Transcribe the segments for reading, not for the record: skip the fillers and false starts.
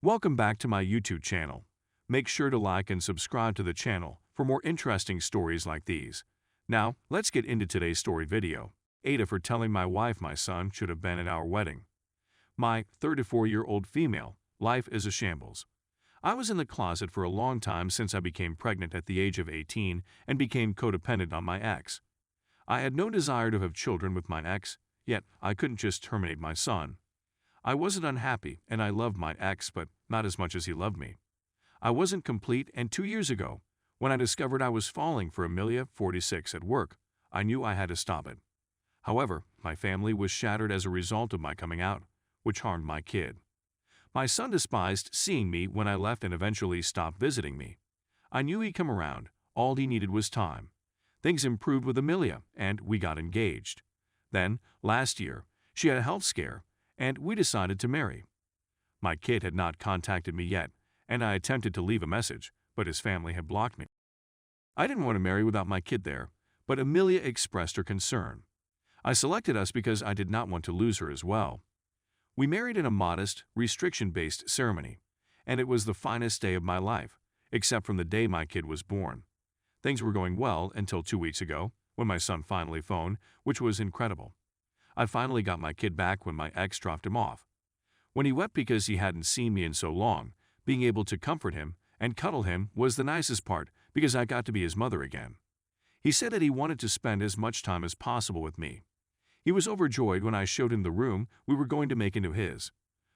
Welcome back to my YouTube channel. Make sure to like and subscribe to the channel for more interesting stories like these. Now, let's get into today's story video. Ada for telling my wife my son should have been at our wedding. My 34-year-old female, life is a shambles. I was in the closet for a long time since I became pregnant at the age of 18 and became codependent on my ex. I had no desire to have children with my ex, yet I couldn't just terminate my son. I wasn't unhappy and I loved my ex, but not as much as he loved me. I wasn't complete, and 2 years ago, when I discovered I was falling for Amelia, 46, at work, I knew I had to stop it. However, my family was shattered as a result of my coming out, which harmed my kid. My son despised seeing me when I left and eventually stopped visiting me. I knew he'd come around, all he needed was time. Things improved with Amelia, and we got engaged. Then, last year, she had a health scare, and we decided to marry. My kid had not contacted me yet, and I attempted to leave a message, but his family had blocked me. I didn't want to marry without my kid there, but Amelia expressed her concern. I selected us because I did not want to lose her as well. We married in a modest, restriction-based ceremony, and it was the finest day of my life, except from the day my kid was born. Things were going well until 2 weeks ago, when my son finally phoned, which was incredible. I finally got my kid back when my ex dropped him off. When he wept because he hadn't seen me in so long, being able to comfort him and cuddle him was the nicest part because I got to be his mother again. He said that he wanted to spend as much time as possible with me. He was overjoyed when I showed him the room we were going to make into his.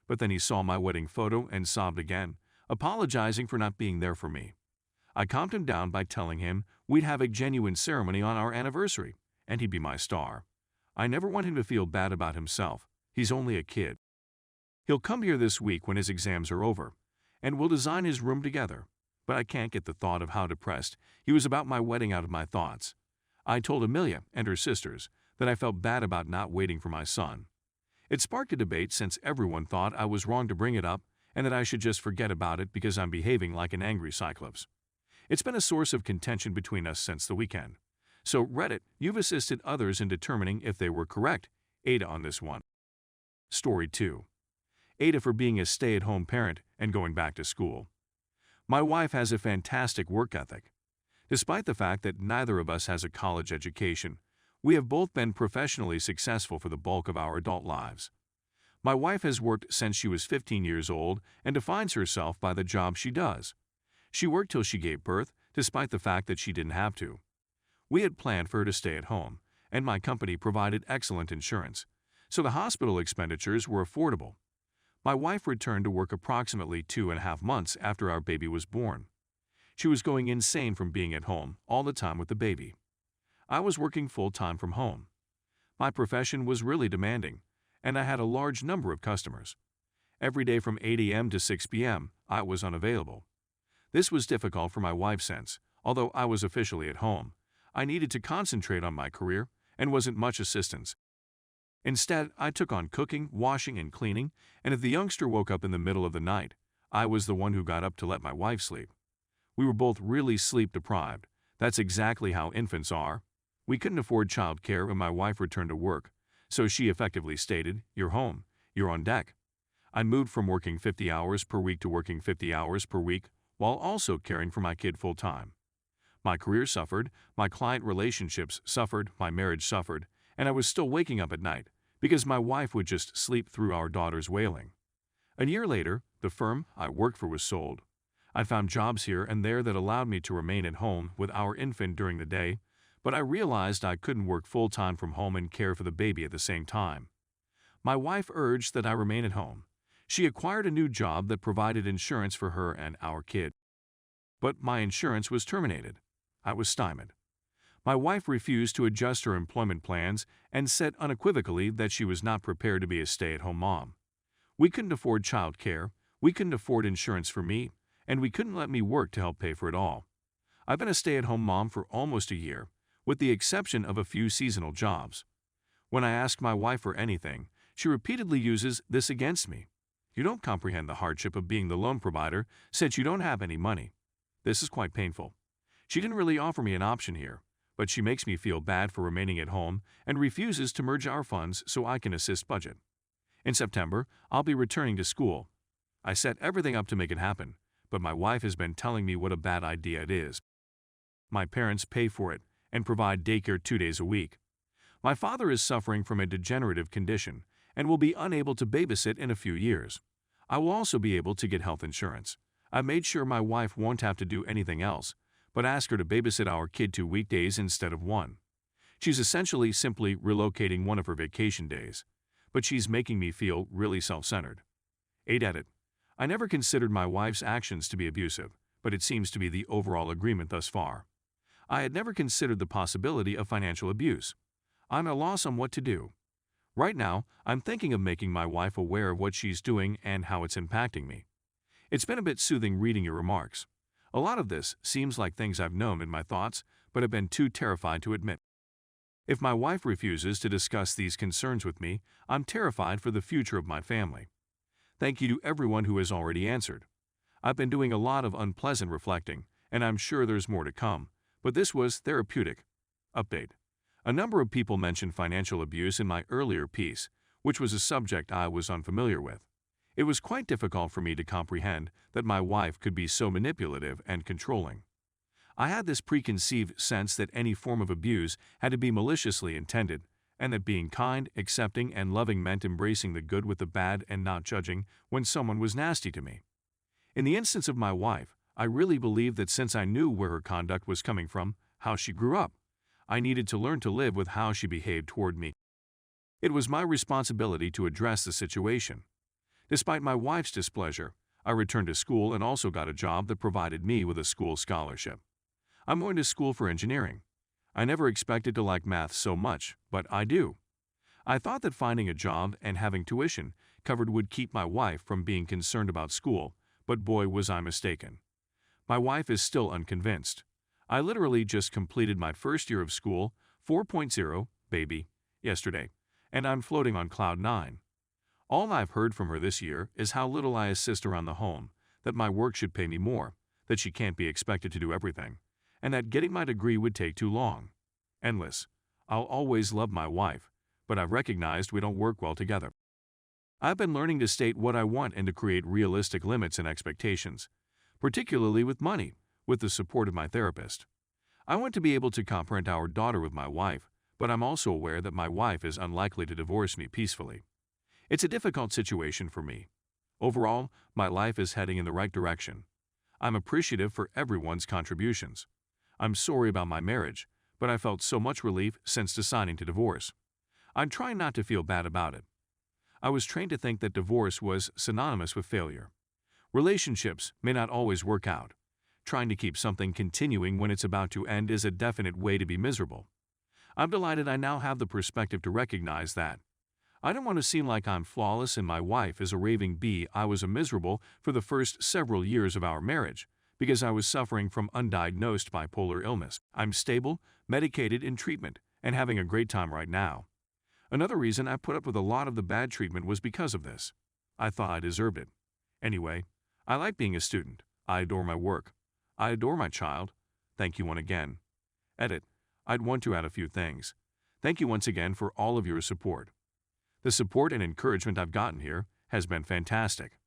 But then he saw my wedding photo and sobbed again, apologizing for not being there for me. I calmed him down by telling him we'd have a genuine ceremony on our anniversary, and he'd be my star. I never want him to feel bad about himself. He's only a kid. He'll come here this week when his exams are over, and we'll design his room together. But I can't get the thought of how depressed he was about my wedding out of my thoughts. I told Amelia and her sisters that I felt bad about not waiting for my son. It sparked a debate since everyone thought I was wrong to bring it up and that I should just forget about it because I'm behaving like an angry cyclops. It's been a source of contention between us since the weekend. So Reddit, you've assisted others in determining if they were correct. Ada on this one. Story 2. Ada for being a stay-at-home parent and going back to school. My wife has a fantastic work ethic. Despite the fact that neither of us has a college education, we have both been professionally successful for the bulk of our adult lives. My wife has worked since she was 15 years old and defines herself by the job she does. She worked till she gave birth, despite the fact that she didn't have to. We had planned for her to stay at home, and my company provided excellent insurance, so the hospital expenditures were affordable. My wife returned to work approximately 2.5 months after our baby was born. She was going insane from being at home all the time with the baby. I was working full-time from home. My profession was really demanding, and I had a large number of customers. Every day from 8 a.m. to 6 p.m., I was unavailable. This was difficult for my wife since, although I was officially at home, I needed to concentrate on my career and wasn't much assistance. Instead, I took on cooking, washing, and cleaning, and if the youngster woke up in the middle of the night, I was the one who got up to let my wife sleep. We were both really sleep-deprived. That's exactly how infants are. We couldn't afford child care when my wife returned to work, so she effectively stated, "You're home. You're on deck." I moved from working 50 hours per week to working 50 hours per week while also caring for my kid full-time. My career suffered, my client relationships suffered, my marriage suffered, and I was still waking up at night because my wife would just sleep through our daughter's wailing. A year later, the firm I worked for was sold. I found jobs here and there that allowed me to remain at home with our infant during the day, but I realized I couldn't work full-time from home and care for the baby at the same time. My wife urged that I remain at home. She acquired a new job that provided insurance for her and our kid. But my insurance was terminated. I was stymied. My wife refused to adjust her employment plans and said unequivocally that she was not prepared to be a stay-at-home mom. We couldn't afford child care, we couldn't afford insurance for me, and we couldn't let me work to help pay for it all. I've been a stay-at-home mom for almost a year, with the exception of a few seasonal jobs. When I ask my wife for anything, she repeatedly uses this against me. You don't comprehend the hardship of being the loan provider since you don't have any money. This is quite painful. She didn't really offer me an option here, but she makes me feel bad for remaining at home and refuses to merge our funds so I can assist budget. In September, I'll be returning to school. I set everything up to make it happen, but my wife has been telling me what a bad idea it is. My parents pay for it and provide daycare 2 days a week. My father is suffering from a degenerative condition and will be unable to babysit in a few years. I will also be able to get health insurance. I made sure my wife won't have to do anything else, but ask her to babysit our kid 2 weekdays instead of 1. She's essentially simply relocating one of her vacation days, but she's making me feel really self-centered. 8 Edit. I never considered my wife's actions to be abusive, but it seems to be the overall agreement thus far. I had never considered the possibility of financial abuse. I'm at a loss on what to do. Right now, I'm thinking of making my wife aware of what she's doing and how it's impacting me. It's been a bit soothing reading your remarks. A lot of this seems like things I've known in my thoughts, but have been too terrified to admit. If my wife refuses to discuss these concerns with me, I'm terrified for the future of my family. Thank you to everyone who has already answered. I've been doing a lot of unpleasant reflecting, and I'm sure there's more to come, but this was therapeutic. Update. A number of people mentioned financial abuse in my earlier piece, which was a subject I was unfamiliar with. It was quite difficult for me to comprehend that my wife could be so manipulative and controlling. I had this preconceived sense that any form of abuse had to be maliciously intended, and that being kind, accepting, and loving meant embracing the good with the bad and not judging when someone was nasty to me. In the instance of my wife, I really believed that since I knew where her conduct was coming from, how she grew up, I needed to learn to live with how she behaved toward me. It was my responsibility to address the situation. Despite my wife's displeasure, I returned to school and also got a job that provided me with a school scholarship. I'm going to school for engineering. I never expected to like math so much, but I do. I thought that finding a job and having tuition covered would keep my wife from being concerned about school, but boy was I mistaken. My wife is still unconvinced. I literally just completed my first year of school, 4.0, baby, yesterday, and I'm floating on cloud 9. All I've heard from her this year is how little I assist around the home, that my work should pay me more, that she can't be expected to do everything, and that getting my degree would take too long. Endless. I'll always love my wife, but I've recognized we don't work well together. I've been learning to state what I want and to create realistic limits and expectations, particularly with money, with the support of my therapist. I want to be able to co-parent our daughter with my wife, but I'm also aware that my wife is unlikely to divorce me peacefully. It's a difficult situation for me. Overall, my life is heading in the right direction. I'm appreciative for everyone's contributions. I'm sorry about my marriage, but I felt so much relief since deciding to divorce. I'm trying not to feel bad about it. I was trained to think that divorce was synonymous with failure. Relationships may not always work out. Trying to keep something continuing when it's about to end is a definite way to be miserable. I'm delighted I now have the perspective to recognize that. I don't want to seem like I'm flawless and my wife is a raving bee. I was miserable for the first several years of our marriage because I was suffering from undiagnosed bipolar illness. I'm stable, medicated, in treatment, and having a great time right now. Another reason I put up with a lot of the bad treatment was because of this. I thought I deserved it. Anyway, I like being a student. I adore my work. I adore my child. Thank you once again. Edit. I'd want to add a few things. Thank you once again for all of your support. The support and encouragement I've gotten here has been fantastic.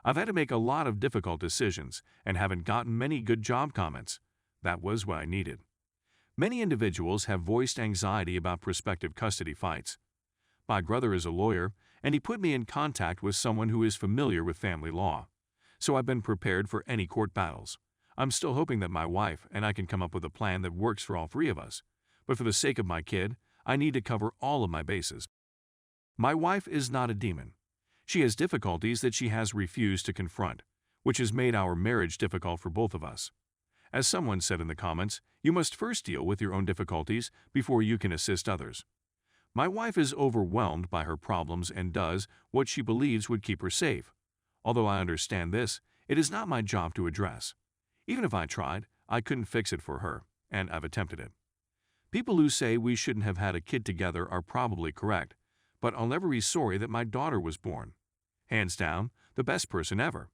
I've had to make a lot of difficult decisions and haven't gotten many good job comments. That was what I needed. Many individuals have voiced anxiety about prospective custody fights. My brother is a lawyer, and he put me in contact with someone who is familiar with family law. So I've been prepared for any court battles. I'm still hoping that my wife and I can come up with a plan that works for all three of us. But for the sake of my kid, I need to cover all of my bases. My wife is not a demon. She has difficulties that she has refused to confront, which has made our marriage difficult for both of us. As someone said in the comments, you must first deal with your own difficulties before you can assist others. My wife is overwhelmed by her problems and does what she believes would keep her safe. Although I understand this, it is not my job to address. Even if I tried, I couldn't fix it for her, and I've attempted it. People who say we shouldn't have had a kid together are probably correct, but I'll never be sorry that my daughter was born. Hands down, the best person ever.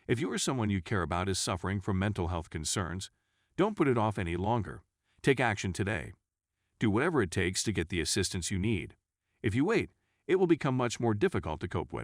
If you or someone you care about is suffering from mental health concerns, don't put it off any longer. Take action today. Do whatever it takes to get the assistance you need. If you wait, it will become much more difficult to cope with.